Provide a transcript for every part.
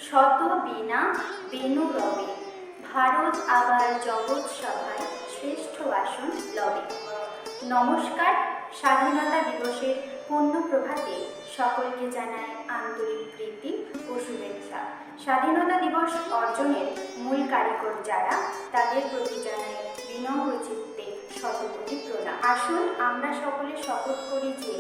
শত বীণা বেণু রবে, ভারত আবার জগৎ সভায় শ্রেষ্ঠ আসন লবে। নমস্কার। স্বাধীনতা দিবসের পূর্ণ প্রভাতে সকলকে জানায় আন্তরিক প্রীতি ও শুভেচ্ছা। স্বাধীনতা দিবস অর্জনের মূল কারিগর যারা, তাদের প্রতি জানায় বিনম্র চিত্তে শতকোটি প্রণাম। আসুন আমরা সকলে শপথ করি যে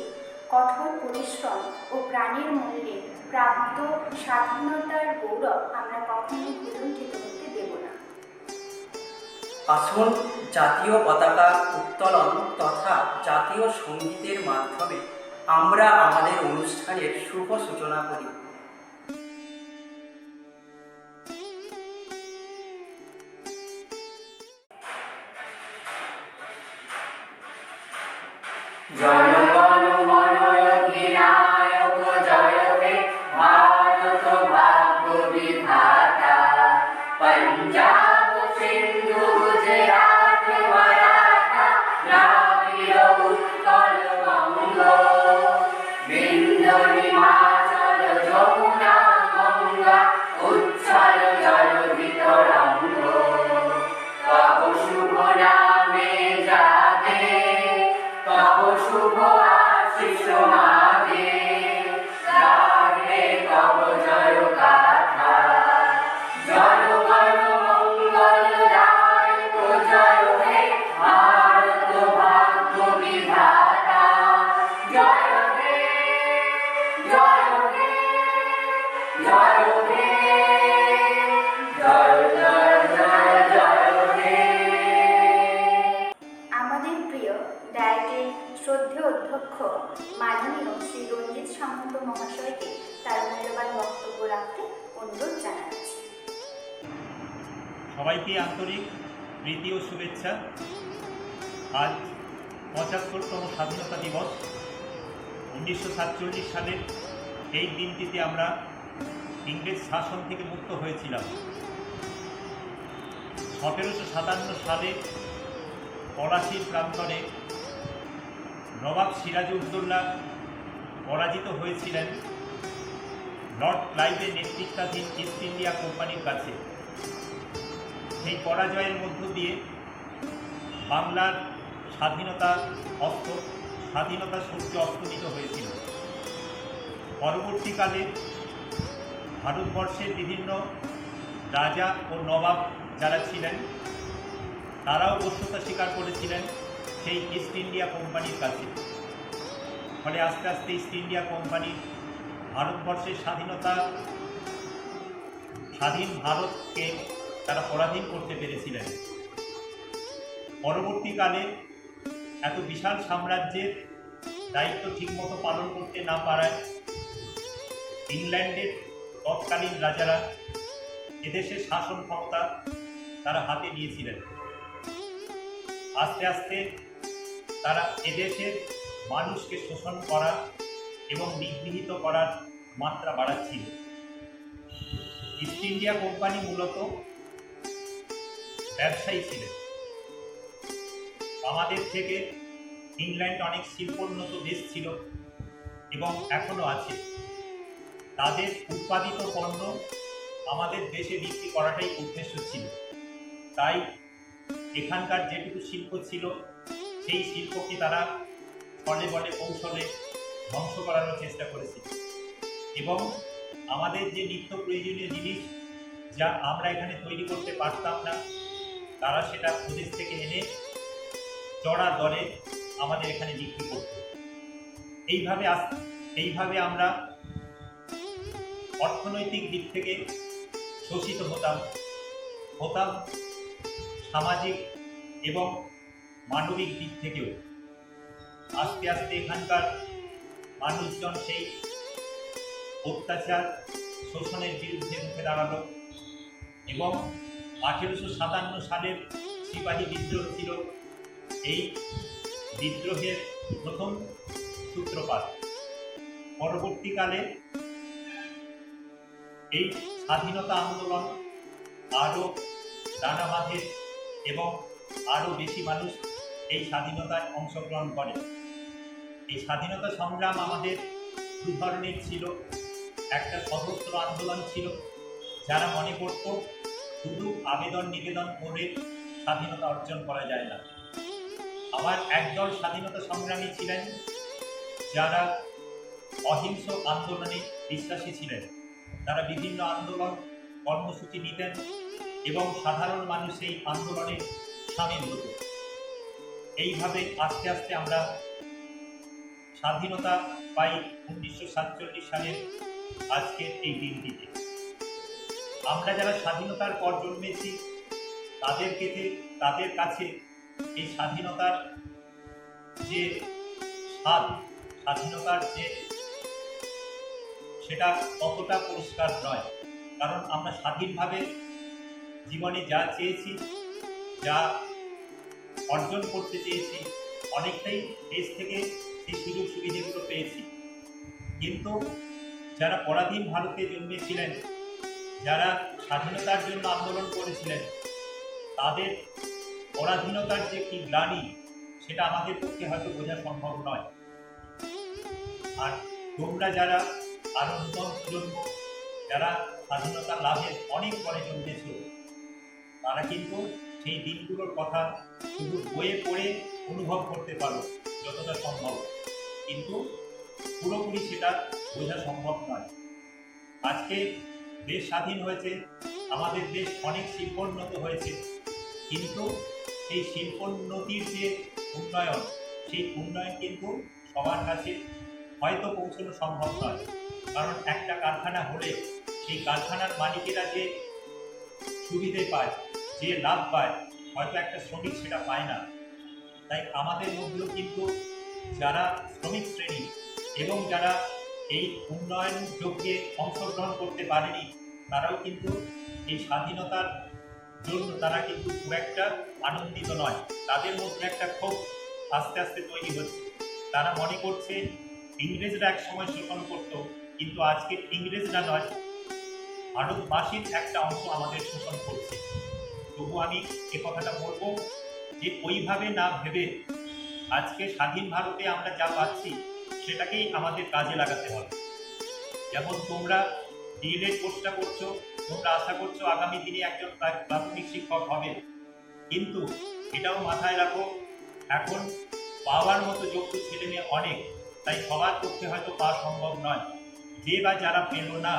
কঠোর পরিশ্রম ও প্রাণের মূল্যে প্রাপ্ত স্বাধীনতার গৌরব আমরা কখনোই ভুলুণ্ঠিত হতে দেব না। আসুন জাতীয় পতাকা উত্তোলন তথা জাতীয় সঙ্গীতের মাধ্যমে আমরা আমাদের অনুষ্ঠানের শুভ সূচনা করি। জনগণ মন অধিনায়ক জয় হে ভারত ভাগ্য বিধাতা। পঞ্জাব সিন্ধু গুজরাট মারাঠা দ্রাবিড় উৎকল বঙ্গ, বিন্ধ্য হিমাচল যমুনা গঙ্গা উচ্ছল জলধিত রঙ্গ। তব শুভ নামে জাগে, তব শুভ আশিস মাগে, গাহে তব জয় গাথা। জনগণ মঙ্গল দায়ক জয় হে ভারত ভাগ্য বিধাতা। জয় হে জয় হে জয় হে জয় জয় জয় জয় হে। আমাদের প্রিয় ডায়েটের শ্রদ্ধেয় অধ্যক্ষ মাননীয় শ্রী রঞ্জিত সামন্ত মহাশয়কে তার মূল্যবান বক্তব্য রাখতে অনুরোধ জানাচ্ছি। সবাইকে আন্তরিক প্রীতি ও শুভেচ্ছা। আজ ৭৫তম স্বাধীনতা দিবস। ১৯৪৭ সালের এই দিনটিতে আমরা ইংরেজ শাসন থেকে মুক্ত হয়েছিলাম। ১৭৫৭ সালে পলাশীর প্রান্তরে নবাব সিরাজউদ্দৌলা পরাজিত হয়েছিলেন লর্ড ক্লাইভের নেতৃত্বাধীন ইস্ট ইন্ডিয়া কোম্পানির কাছে। সেই পরাজয়ের মধ্য দিয়ে বাংলার স্বাধীনতা সূর্য অস্তমিত হয়েছিল। পরবর্তীকালে ভারতবর্ষের বিভিন্ন রাজা ও নবাব যারা ছিলেন, তারাও বশ্যতা স্বীকার করেছিলেন সেই ইস্ট ইন্ডিয়া কোম্পানির কাছে। ফলে আস্তে আস্তে ইস্ট ইন্ডিয়া কোম্পানি ভারতবর্ষের স্বাধীন ভারতকে তারা পরাধীন করতে পেরেছিলেন। পরবর্তীকালে এত বিশাল সাম্রাজ্যের দায়িত্ব ঠিকমতো পালন করতে না পারায় ইংল্যান্ডের তৎকালীন রাজারা এদেশের শাসন ক্ষমতা তারা হাতে নিয়েছিলেন। আস্তে আস্তে তারা এদেশের মানুষকে শোষণ করা এবং নিগৃহীত করার মাত্রা বাড়াচ্ছিল। ইস্ট ইন্ডিয়া কোম্পানি মূলত ব্যবসায়ী ছিলেন। আমাদের থেকে ইংল্যান্ড অনেক শিল্পোন্নত দেশ ছিল এবং এখনও আছে। তাদের উৎপাদিত পণ্য আমাদের দেশে বিক্রি করাটাই উদ্দেশ্য ছিল। তাই এখানকার যেটুকু শিল্প ছিল সেই শিল্পকে তারা ছলে বলে কৌশলে ধ্বংস করানোর চেষ্টা করেছিল এবং আমাদের যে নিত্য প্রয়োজনীয় জিনিস যা আমরা এখানে তৈরি করতে পারতাম না, তারা সেটা প্রদেশ থেকে এনে চড়া দরে আমাদের এখানে বিক্রি করত। এইভাবে আমরা অর্থনৈতিক দিক থেকে শোষিত হতাম, সামাজিক এবং মানবিক দিক থেকেও। আস্তে আস্তে এখানকার মানুষজন সেই অত্যাচার শোষণের বিরুদ্ধে মুখে দাঁড়ালো এবং ১৮৫৭ সালের সিপাহী বিদ্রোহ ছিল এই বিদ্রোহের প্রথম সূত্রপাত। পরবর্তীকালে এই স্বাধীনতা আন্দোলন আরও ডানা বাঁধে এবং আরও বেশি মানুষ এই স্বাধীনতায় অংশগ্রহণ করে। এই স্বাধীনতা সংগ্রাম আমাদের দু ধরনের ছিল। একটা সশস্ত্র আন্দোলন ছিল যারা মনে করত শুধু আবেদন নিবেদন করে স্বাধীনতা অর্জন করা যায় না। আবার একদল স্বাধীনতা সংগ্রামী ছিলেন যারা অহিংস আন্দোলনে বিশ্বাসী ছিলেন। তারা বিভিন্ন আন্দোলন কর্মসূচি নিতেন এবং সাধারণ মানুষ এই আন্দোলনে সামিল হতো। এইভাবে আস্তে আস্তে আমরা স্বাধীনতা পাই 1947 সালের আজকের এই দিনটিতে। আমরা যারা স্বাধীনতার পর জন্মেছি তাদের কাছে এই স্বাধীনতার যে স্বাদ, স্বাধীনতার যে সেটা কতটা পরিষ্কার নয়। কারণ আমরা স্বাধীনভাবে জীবনে যা চেয়েছি, যা অর্জন করতে চেয়েছি, অনেকটাই দেশ থেকে সেই সুযোগ সুবিধাগুলো পেয়েছি। কিন্তু যারা পরাধীন ভারতে জন্মেছিলেন, যারা স্বাধীনতার জন্য আন্দোলন করেছিলেন, তাদের পরাধীনতার যে কি গ্লানি সেটা আমাদের পক্ষে হয়তো বোঝা সম্ভব নয়। আর তোমরা যারা আরো নতুন প্রজন্ম, যারা স্বাধীনতা লাভের অনেক পরে জন্মেছ, তারা কিন্তু সেই দিনগুলোর কথা শুধু বইয়ে পড়ে অনুভব করতে পারো যতটা সম্ভব, কিন্তু পুরোপুরি সেটা বোঝা সম্ভব নয়। আজকে দেশ স্বাধীন হয়েছে, আমাদের দেশ অনেক শিল্পোন্নত হয়েছে, কিন্তু সেই শিল্পোন্নতির যে উন্নয়ন, সেই উন্নয়ন কিন্তু সবার কাছে হয়তো পৌঁছানো সম্ভব নয়। কারণ একটা কারখানা হলে সেই কারখানার মালিকেরা যে সুবিধে পায়, যে লাভ পায়, হয়তো একটা শ্রমিক সেটা পায় না। তাই আমাদের মধ্যেও কিন্তু যারা শ্রমিক শ্রেণী এবং যারা এই উন্নয়ন যজ্ঞে অংশগ্রহণ করতে পারেনি, তারাও কিন্তু এই স্বাধীনতার জন্য তারা কিন্তু খুব একটা আনন্দিত নয়। তাদের মধ্যে একটা ক্ষোভ আস্তে আস্তে তৈরি হচ্ছে। তারা মনে করছে ইংরেজরা এক সময় শোষণ করত, কিন্তু আজকে ইংরেজরা নয়, ভারতবাসীর একটা অংশ আমাদের শোষণ করছে। তবু আমি এ কথাটা বলবো যে ওইভাবে না ভেবে আজকে স্বাধীন ভারতে আমরা যা পাচ্ছি সেটাকেই আমাদের কাজে লাগাতে হবে। যেমন তোমরা ডিএলএড কোর্সটা করছো, তোমরা আশা করছো আগামী দিনে একজন প্রাথমিক শিক্ষক হবে, কিন্তু এটাও মাথায় রাখো এখন পাওয়ার মতো যোগ্য ছেলে মেয়ে অনেক, তাই সবার পক্ষে হয়তো পাওয়া সম্ভব নয়। যে বা যারা পেল না,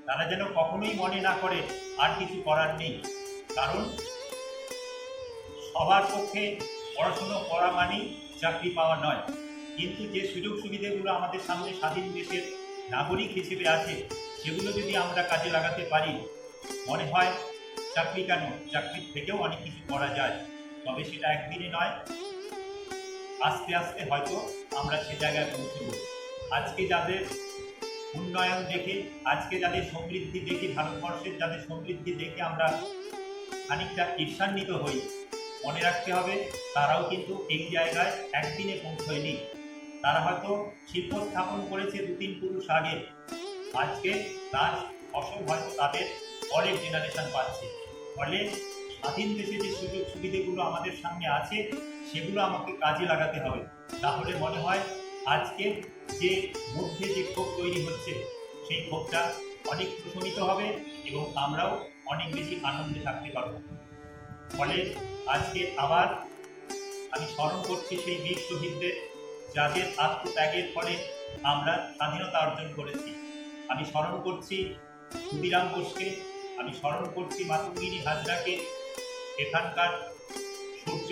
তারা যেন কখনোই মনে না করে আর কিছু করার নেই। কারণ সবার পক্ষে পড়াশুনো করা মানেই চাকরি পাওয়া নয়, কিন্তু যে সুযোগ সুবিধাগুলো আমাদের সামনে স্বাধীন দেশের নাগরিক হিসেবে আছে, সেগুলো যদি আমরা কাজে লাগাতে পারি, মনে হয় চাকরি কেন, চাকরির থেকেও অনেক কিছু করা যায়। তবে সেটা একদিনে নয়, আস্তে আস্তে হয়তো আমরা সে জায়গায় পৌঁছব। আজকে যাদের উন্নয়ন দেখে, আজকে যাদের সমৃদ্ধি দেখে, ভারতবর্ষের যাদের সমৃদ্ধি দেখে আমরা খানিকটা ঈর্ষান্বিত হই, মনে রাখতে হবে তারাও কিন্তু এই জায়গায় একদিনে পৌঁছয়নি। তারা হয়তো শিল্প স্থাপন করেছে 2-3 পুরুষ আগে, আজকে তার ফসল হয়তো তাদের পরের জেনারেশন পাচ্ছে। ফলে স্বাধীন দেশে যে সুযোগ সুবিধাগুলো আমাদের সামনে আছে, সেগুলো আমাকে কাজে লাগাতে হবে। তাহলে মনে হয় আজকে যে মধ্যে যে ক্ষোভ তৈরি হচ্ছে, সেই ক্ষোভটা অনেক প্রশমিত হবে এবং আমরাও অনেক বেশি আনন্দে থাকতে পারব। ফলে আজকে আবার আমি স্মরণ করছি সেই বীর শহীদদের, যাদের আত্মত্যাগের ফলে আমরা স্বাধীনতা অর্জন করেছি। আমি স্মরণ করছি ক্ষুদিরাম বোসকে, আমি স্মরণ করছি মাতঙ্গিনী হাজরাকে, এখানকার সূর্য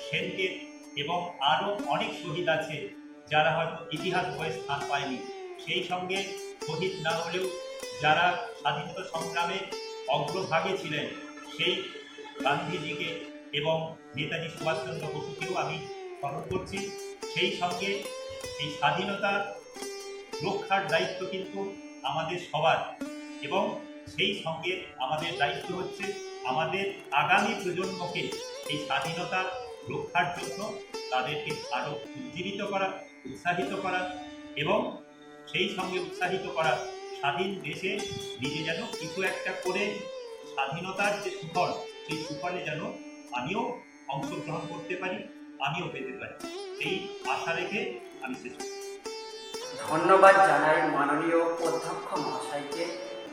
সেনকে এবং আরও অনেক শহীদ আছে যারা হয়তো ইতিহাস বইয়ে স্থান পায়নি। সেই সঙ্গে শহীদ না হলেও যারা স্বাধীনতা সংগ্রামে অগ্রভাগে ছিলেন, সেই গান্ধীজিকে এবং নেতাজি সুভাষচন্দ্র বসুকেও আমি স্মরণ করছি। সেই সঙ্গে এই স্বাধীনতা রক্ষার দায়িত্ব কিন্তু আমাদের সবার, এবং সেই সঙ্গে আমাদের দায়িত্ব হচ্ছে আমাদের আগামী প্রজন্মকে এই স্বাধীনতা রক্ষার জন্য তাদেরকে আরও উজ্জীবিত করা, উৎসাহিত করা, এবং সেই সঙ্গে উৎসাহিত করা স্বাধীন দেশে নিজে যেন কিছু একটা করে স্বাধীনতার যে সুফল, সেই সুফলে যেন আমিও অংশগ্রহণ করতে পারি, আমিও পেতে পারি, এই আশা রেখে আমি শেষ করছি। ধন্যবাদ জানাই মাননীয় অধ্যক্ষ মহাশয়কে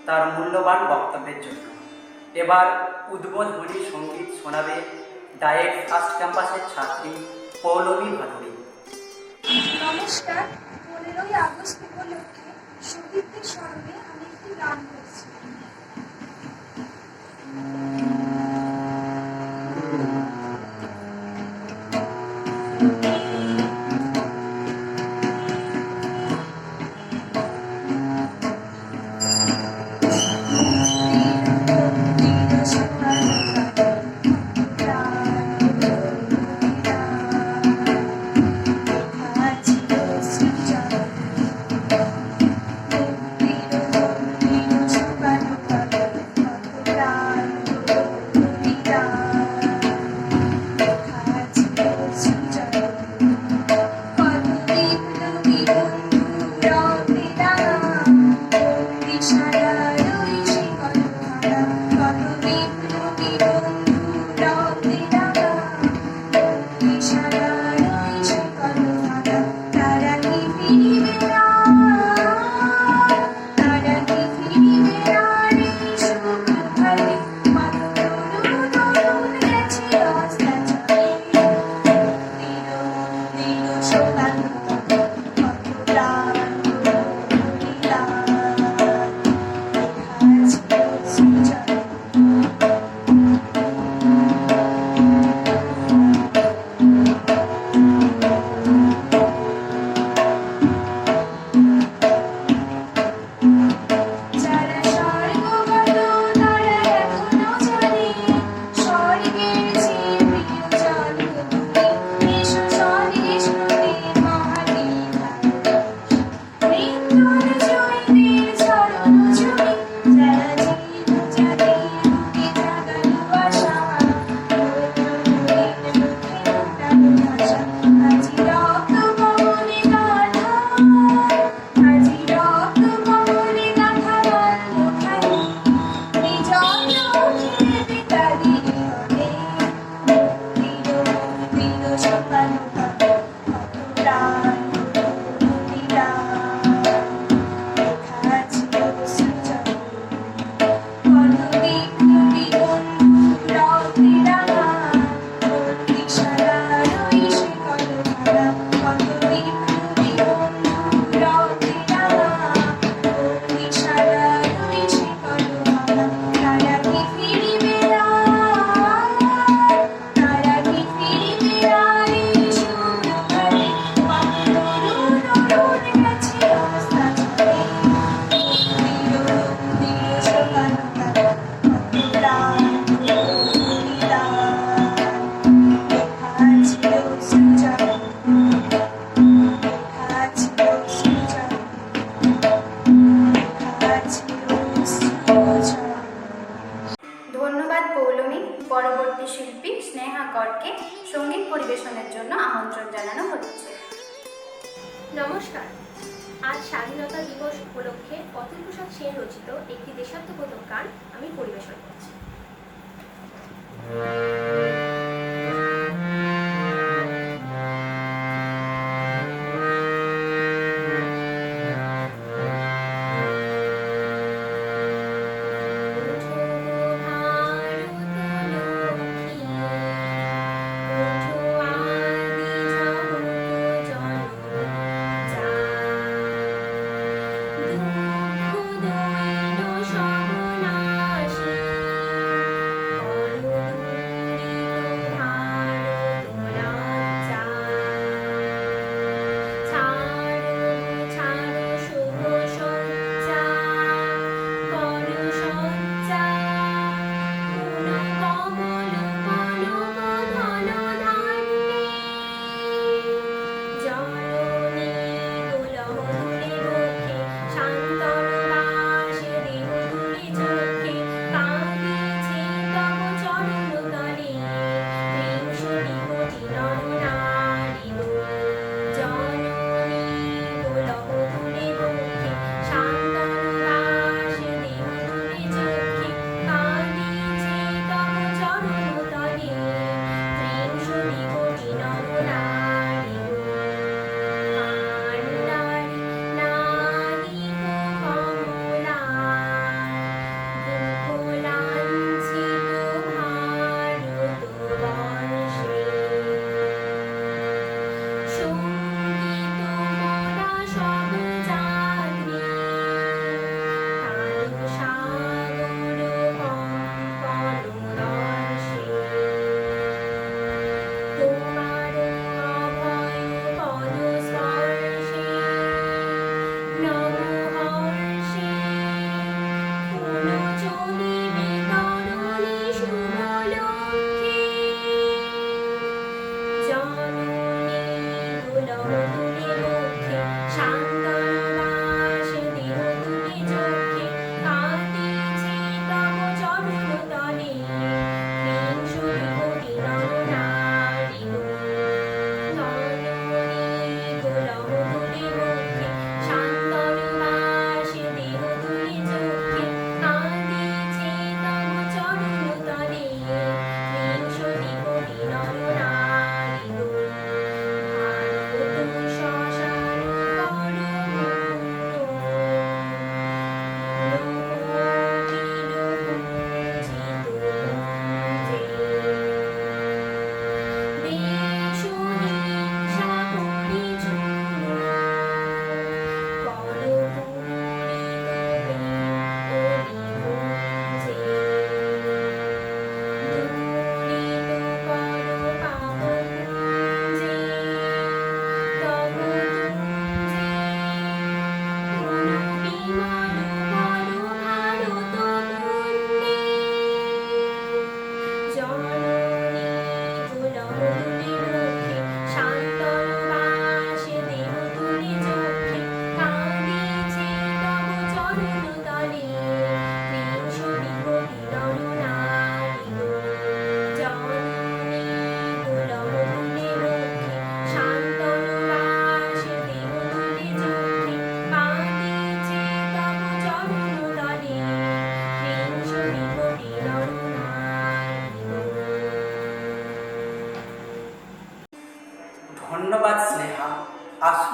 তার মূল্যবান বক্তব্যের জন্য। এবার উদ্বোধনী সঙ্গীত শোনাবে ডায়েট ফার্স্ট ক্যাম্পাসের ছাত্রী পৌলমী ভাদুরী। নমস্কার। 15ই আগস্ট উপলক্ষে শহীদদের স্মরণে আমি একটি গান করছি। ধন্যবাদ পৌলমী। পরবর্তী শিল্পী স্নেহা করকে সঙ্গীত পরিবেশনের জন্য আমন্ত্রণ জানানো হচ্ছে। নমস্কার। আজ স্বাধীনতা দিবস উপলক্ষে অতুল প্রসাদ সেন রচিত একটি দেশাত্মবোধক গান আমি পরিবেশন করছি। দুঃখ দৈন্য সর্বনাশী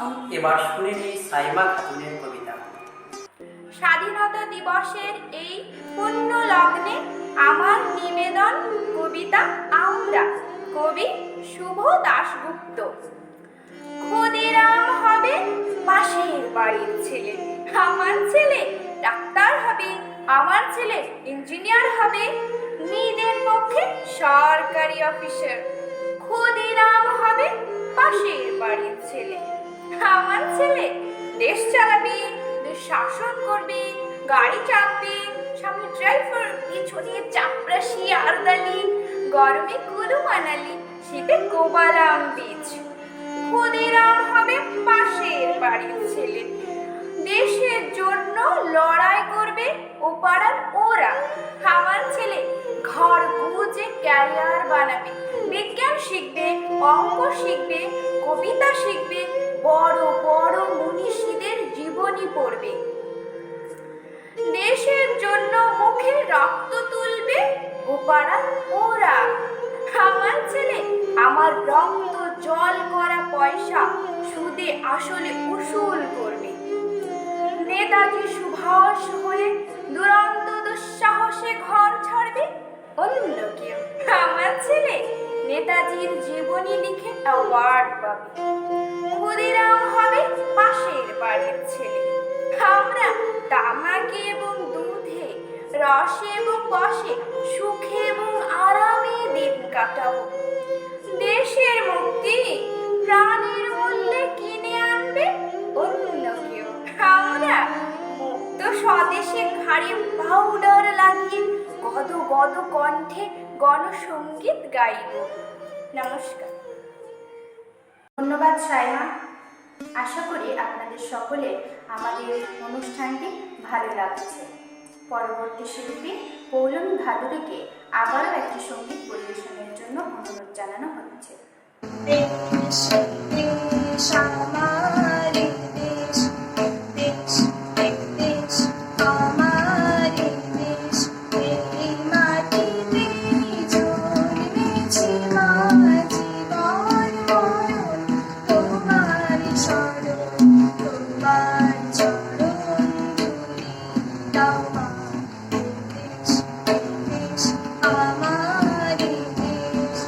আসুন এবার শুনে নেই সাইমা খাতুনের কবিতা। স্বাধীনতা দিবসের এই পুণ্য লগ্নে আমার নিবেদন কবিতা আমরা, কবি শুভ দাশগুপ্ত। ক্ষুদিরাম হবে পাশের বাড়ির ছেলে, আমার ছেলে ডাক্তার হবে, আমার ছেলে ইঞ্জিনিয়ার হবে, মেয়েদের পক্ষে সরকারি অফিসার। ক্ষুদিরাম হবে পাশের বাড়ির ছেলে, আমার ছেলে দেশ চালাবে, দেশ শাসন করবে, গাড়ি চাপবে, সামনে ড্রাইভার, পিছনে চাপরাশি আরদালি, গরমে কুলু মানালি, শীতে কোবালাম বীচ। ক্ষুদিরাম হবে পাশের বাড়ির ছেলে, দেশের জন্য লড়াই করবে ও পাড়ার ওরা, আমার ছেলে ঘর গুজে ক্যারিয়ার বানাবে, বিজ্ঞান শিখবে, অঙ্ক শিখবে, কবিতা শিখবে, বড় বড় মনীষীদের জীবনী পড়বে। দেশের জন্য মুখে রক্ত তুলবে ও পাড়ার ওরা, আমার ছেলে আমার রক্ত জল করা পয়সা সুদে আসলে উসুল করবে। নেতাজি সুভাষ হয়ে দুরন্ত দুঃসাহসে ঘর ছাড়বে অন্য কেউ, আমার ছেলে নেতাজির জীবনী লিখে অ্যাওয়ার্ড পাবে। ক্ষুদিরাম হবে পাশের বাড়ির ছেলে, আমরা তামাকে এবং দুধে, রসে এবং বসে, সুখে এবং আরামে দিন কাটাবো। দেশের মুক্তি প্রাণের মূল্যে কিনে আনবে অন্য কেউ, আমরা মুক্ত স্বদেশে ঘাড়ে পাউডার লাগিয়ে গদ গদ কণ্ঠে গণসঙ্গীত গাইব। নমস্কার। ধন্যবাদ সাইমা। আশা করি আপনাদের সকলের আমাদের অনুষ্ঠানটি ভালো লাগছে। পরবর্তী শিল্পী পৌলমী ভাদুরীকে আবারও একটি সঙ্গীত পরিবেশনের জন্য অনুরোধ জানানো হচ্ছে। দেশ দেশ আমার দেশ, দেশ দেশ আমার দেশ, এই মাটিতে জন্মেছি মা, জীবন মরণ তোমার শরণ, তোমার চরণ ধুলি দাও মা। দেশ দেশ আমার দেশ,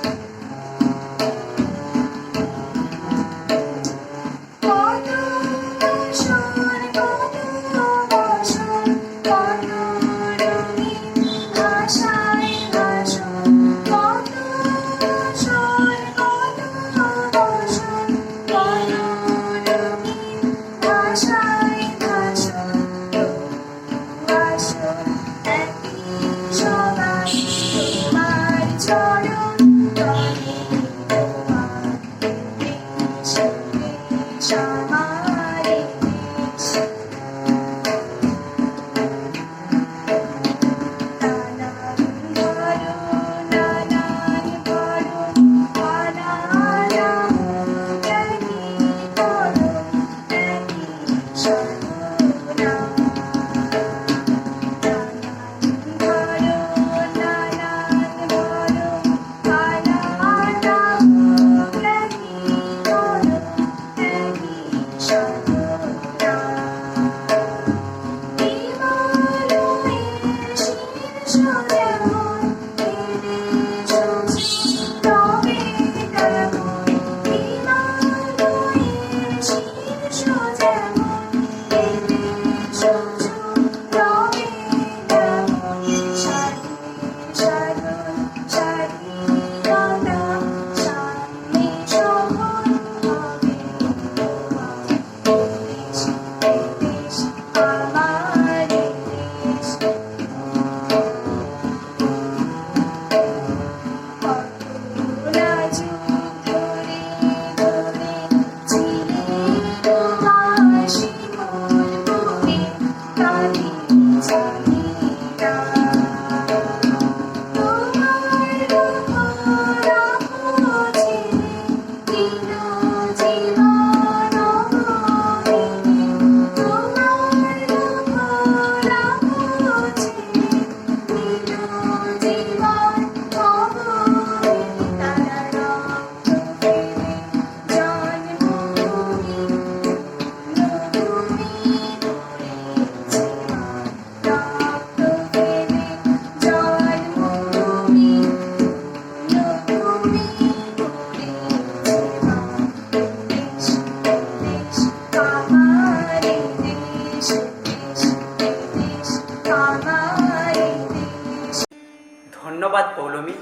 ধন্যবাদ পৌলমী।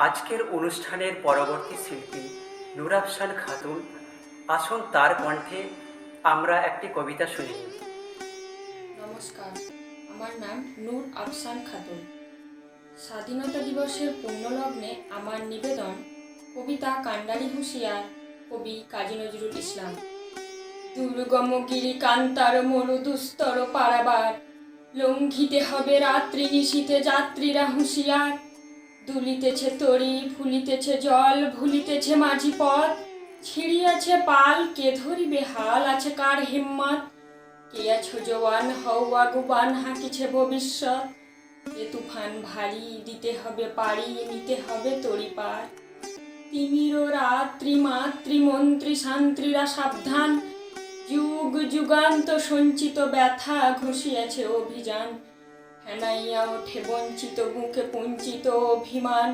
আজকের অনুষ্ঠানের পরবর্তী শিল্পী নূর আফসান খাতুন, আসুন তার কণ্ঠে আমরা একটি কবিতা শুনি। নমস্কার, আমার নাম নূর আফসান খাতুন। স্বাধীনতা দিবসের পুণ্যলগ্নে আমার নিবেদন কবিতা কান্ডারি হুঁশিয়ার, কবি কাজী নজরুল ইসলাম। দুর্গম গিরি কান্তার মরু দুস্তর পারাবার, লঙ্ঘিতে হবে রাত্রি নিশীতে যাত্রীরা হুঁশিয়ার। দুলিতেছে তরি, ফুলিতেছে জল, ভুলিতেছে মাঝি পথ, ছিড়িয়াছে পাল, কে ধরিবে হাল, আছে কার হিম্মত। কে আছো জওয়ান, হও আগুবান, হাঁকিছে ভবিষ্যৎ। এ তুফান ভারী, দিতে হবে পাড়ি, নিতে হবে তরি পার। তিমির রাত্রি মাতৃ মন্ত্রী শান্ত্রীরা সাবধান, যুগ যুগান্ত সঞ্চিত ব্যথা ঘষিয়াছে অভিযান। হেনাইয়া ওঠে বঞ্চিত বুকে পুঞ্চিত অভিমান,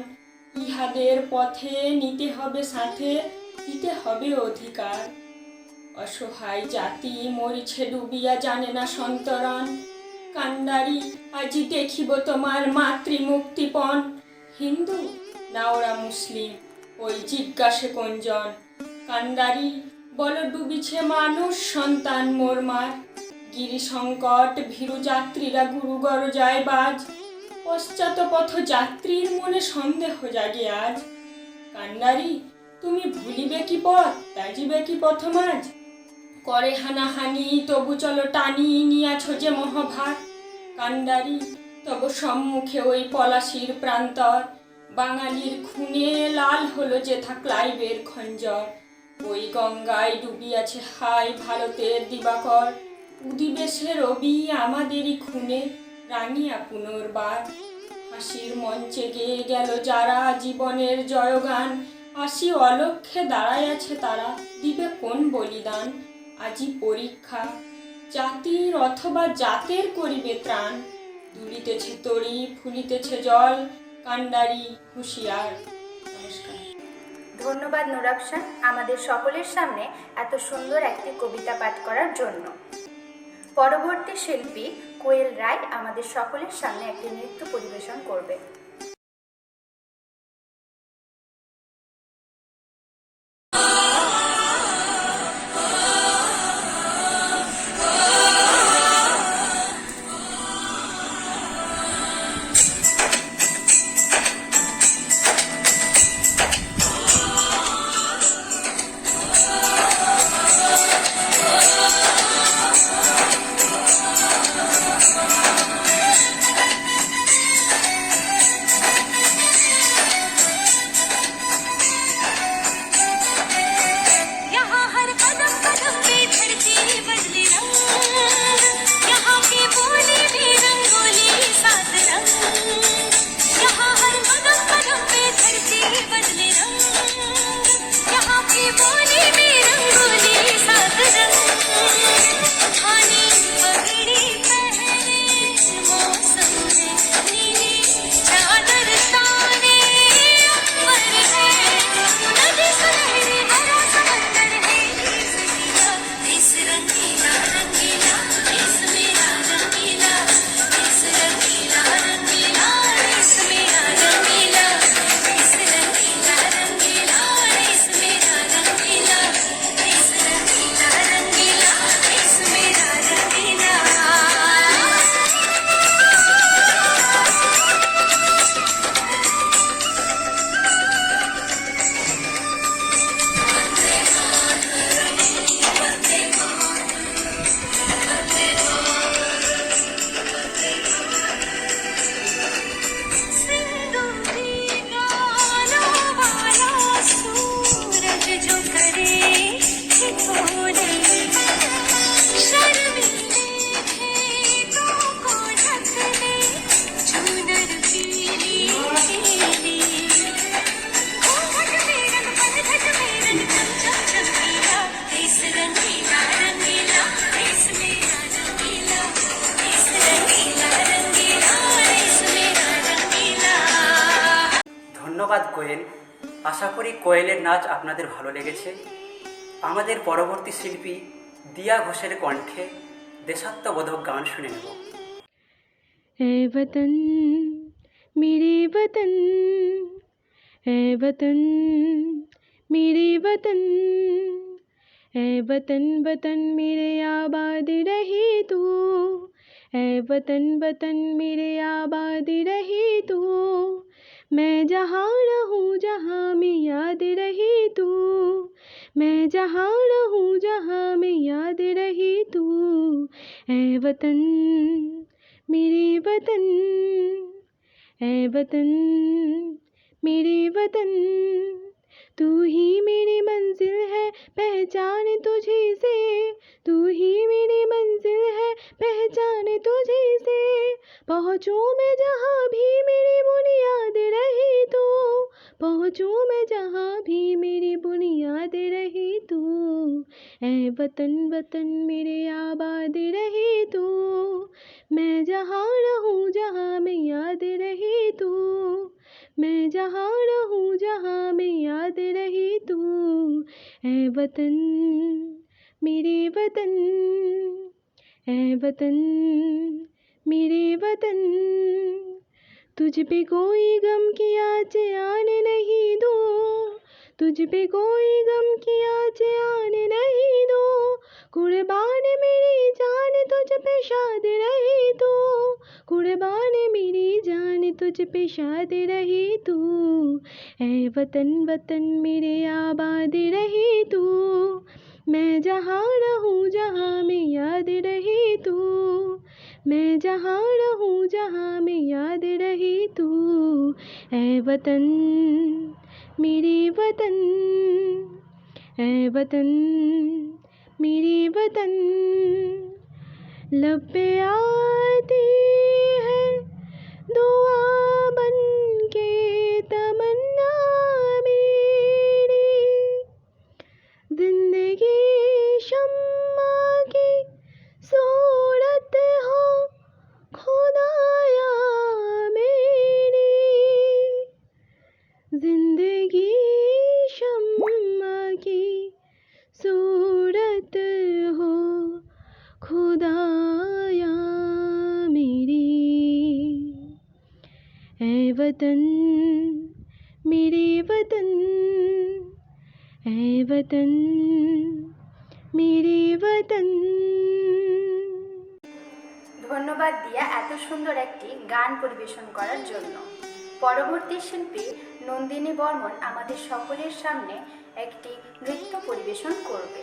ইহাদের পথে নিতে হবে সাথে, দিতে হবে অধিকার। অসহায় জাতি মরিছে ডুবিয়া, জানে না সন্তরণ। কান্ডারি আজি দেখিব তোমার মাতৃমুক্তিপণ। হিন্দু না ওরা মুসলিম, ওই জিজ্ঞাসে কোনজন। কান্ডারি বল ডুবিছে মানুষ সন্তান মোর মার। গিরি সংকট ভীরু যাত্রীরা গুরুগর যায় বাজ, পশ্চাৎ পথ যাত্রীর মনে সন্দেহ জাগে আজ। কান্ডারি তুমি ভুলিবে কি পথ, তাজিবে কি পথমাজ। করে হানাহানি তবু চলো টানি, নিয়াছ যে মহাভার। কান্ডারি তব সম্মুখে ওই পলাশির প্রান্তর, বাঙালির খুনে লাল হলো যেথা ক্লাইভের খঞ্জর। ওই গঙ্গায় ডুবিয়াছে হাই ভারতের দিবাকর, উদিবে সে রবি আমাদেরই খুনে রাঙিয়া পুনর্বার। হাসির মঞ্চে গেয়ে গেল যারা জীবনের জয়গান, আসি অলক্ষ্যে দাঁড়ায় আছে তারা, দিবে কোন বলিদান। আজি পরীক্ষা জাতির অথবা জাতের করিবে ত্রাণ। দুলিতেছে তরি, ফুলিতেছে জল, কান্ডারি হুঁশিয়ার। নমস্কার। ধন্যবাদ নূর আফসান আমাদের সকলের সামনে এত সুন্দর একটি কবিতা পাঠ করার জন্য। পরবর্তী শিল্পী কোয়েল রায় আমাদের সকলের সামনে একটি নৃত্য পরিবেশন করবে। ধন্যবাদ কোয়েল। আশা করি কোয়েলের নাচ আপনাদের ভালো লেগেছে। আমাদের পরবর্তী শিল্পী দিয়া ঘোষের কণ্ঠে দেশাত্মবোধক গান শুনে নেব। ऐ वतन मेरे वतन है वतन, मेरे वतन है वतन, वतन मेरे आबाद रहे तू, है वतन, वतन मेरे आबाद रहे तू। मैं जहाँ रहूँ जहाँ में याद रहे तू, मैं जहाँ रहूँ जहाँ में याद रहे तू। है वतन मेरे वतन, है वतन मेरे वतन, तू ही मेरी मंजिल है पहचान तुझे से, तू ही मेरी मंजिल है पहचान तुझे से। पहुँचूँ मैं जहाँ भी मेरी बुनियाद रहे तू, पहुँचूँ मैं जहाँ भी मेरी बुनियाद रहे तू। ऐ वतन, वतन मेरे आबाद रहे तू, मैं जहाँ रहूँ जहाँ में याद रहे तू, मैं जहाँ रहूँ जहाँ में याद रहे तू। ऐ वतन मेरे वतन, ऐ वतन मेरे वतन, तुझ पे कोई गम की आँच आने नहीं दूँ, तुझ पे कोई गम की आँच आने नहीं दूँ। कुर्बान मेरी जान तुझ पे शाद रहे तू, कुर्बान मेरी जान तुझ पे शाद रहे तू। ऐ वतन, वतन मेरे आबाद रहे तू, मैं जहाँ रहूँ जहाँ में याद रहे तू, मैं जहाँ रहूँ जहाँ में याद रहे तू। ऐ वतन मेरे वतन, ऐ वतन मेरे वतन, लब पे आती है दुआ बन के तमन्ना मेरी, जिंदगी शम्मा की सूरत हो खुदाया मेरी, जिंदगी शम्मा की सूरत हो खुदाया मेरी। ऐ वतन मेरे वतन, ऐ वतन मेरे वतन। ধন্যবাদ দিয়া এত সুন্দর একটি গান পরিবেশন করার জন্য। পরবর্তী শিল্পী নন্দিনী বর্মন আমাদের সকলের সামনে একটি নৃত্য পরিবেশন করবে।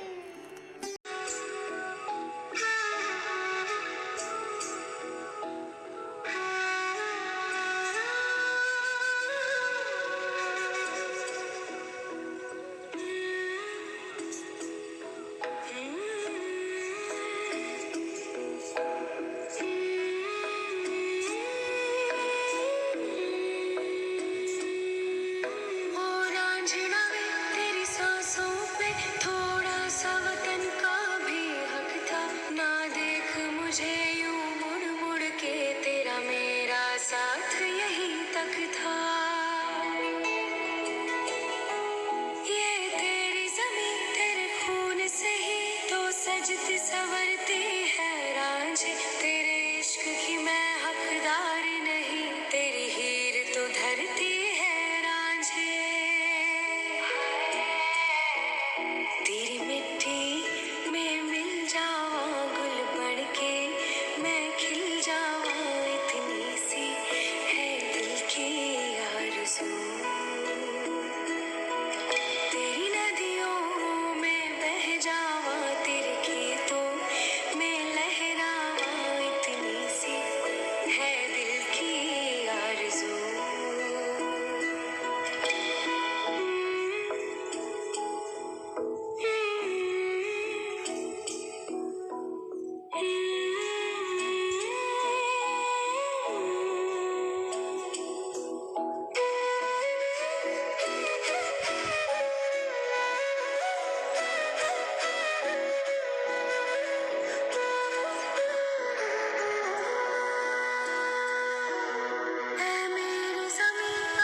सवरती है रांझे, तेरे इश्क की मैं हकदार नहीं, तेरी हीर तो धरती है रांझे। तेरी मिट्टी में मिल जावा गुल बन के, मैं खिल जावा, इतनी सी है दिल की आरज़ू। तेरी नदियों में बह जावा, तेरे गीतों में लहरावा, इतनी सी है दिल की आरज़ू।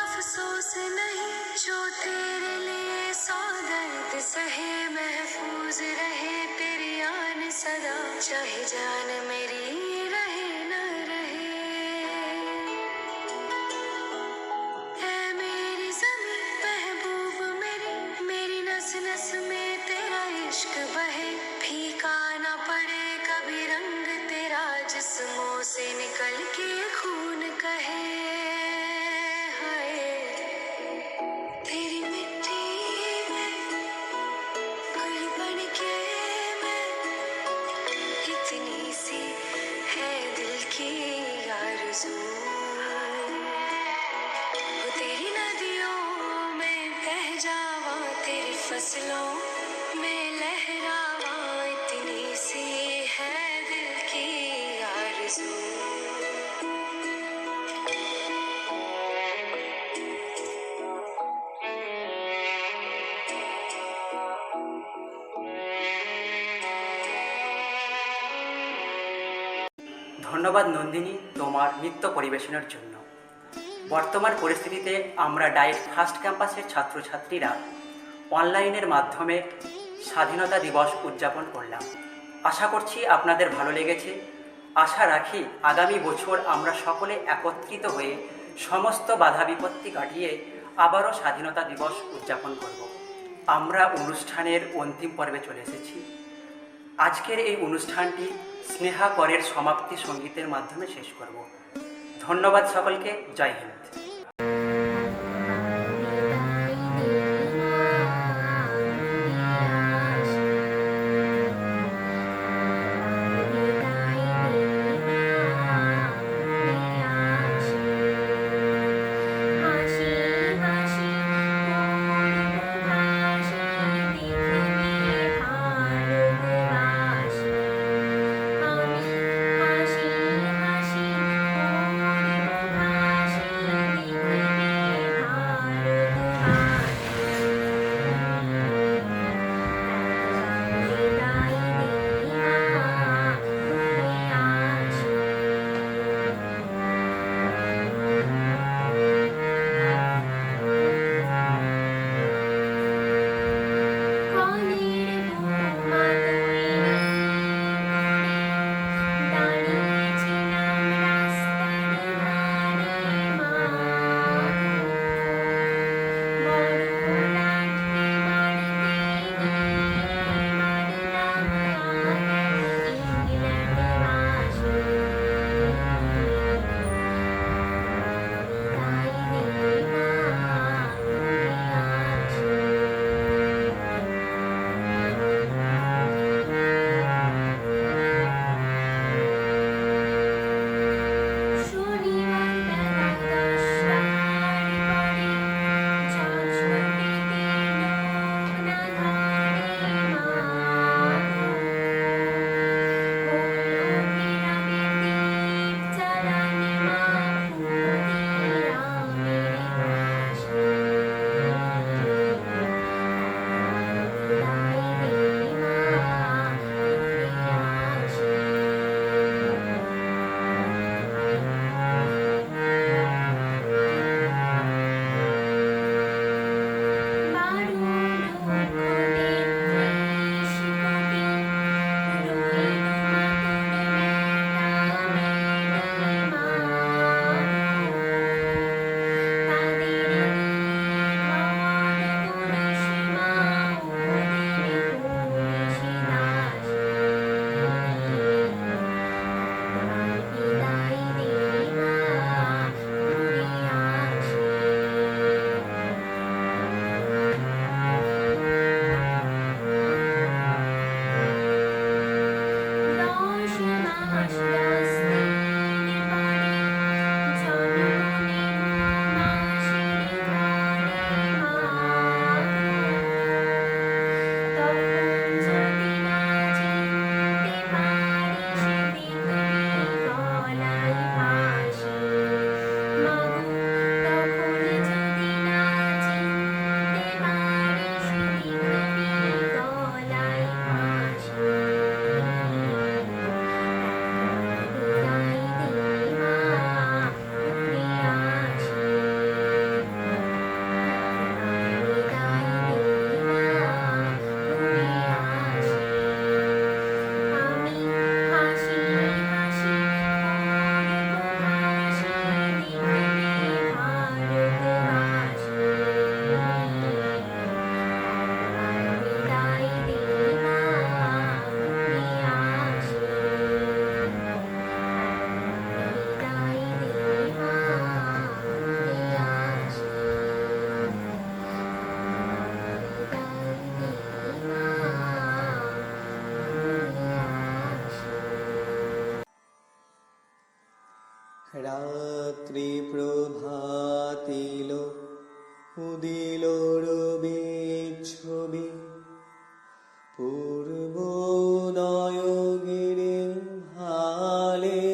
अफसोस नहीं जो तेरे लिए सौ दर्द सहे, महफूज रहे तेरी आन सदा, चाहे जान मेरी रहे न रहे। फसलों में लहरावा, इतनी सी है दिल की आरज़ू। ধন্যবাদ নন্দিনী তোমার নৃত্য পরিবেশনের জন্য। বর্তমান পরিস্থিতিতে আমরা ডায়েট ফার্স্ট ক্যাম্পাসের ছাত্রছাত্রীরা অনলাইনের মাধ্যমে স্বাধীনতা দিবস উদযাপন করলাম। আশা করছি আপনাদের ভালো লেগেছে। আশা রাখি আগামী বছর আমরা সকলে একত্রিত হয়ে সমস্ত বাধা বিপত্তি কাটিয়ে আবারও স্বাধীনতা দিবস উদযাপন করব। আমরা অনুষ্ঠানের অন্তিম পর্বে চলে এসেছি। আজকের এই অনুষ্ঠানটি স্নেহা করের সমাপ্তি সঙ্গীতের মাধ্যমে শেষ করব। ধন্যবাদ সকলকে। জয় হিন্দ। রাত্রি প্রভাতিলো উদিল রবির ছবি পূর্বোদয় গিরি ভালে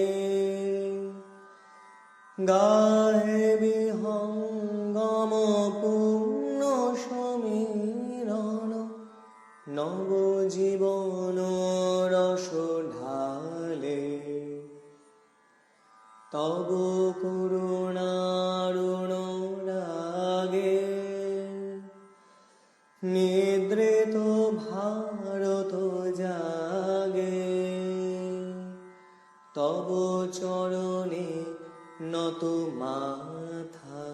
গাহে বিহঙ্গম পূর্ণ সমীরণ নবজীবন রস ঢালে তব করুণারুণ রাগে নিদ্রিত ভারত জাগে তব চরণে নত মাথা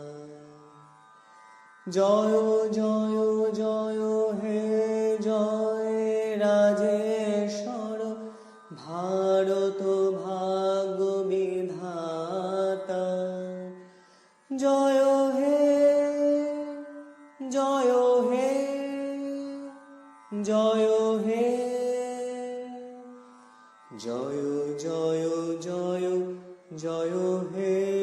জয় জয় জয় হে জয় রাজেশ্বর ভারত ভাগ্য বিধাতা জয় হে জয় হে জয় হে জয় জয় জয় জয় হে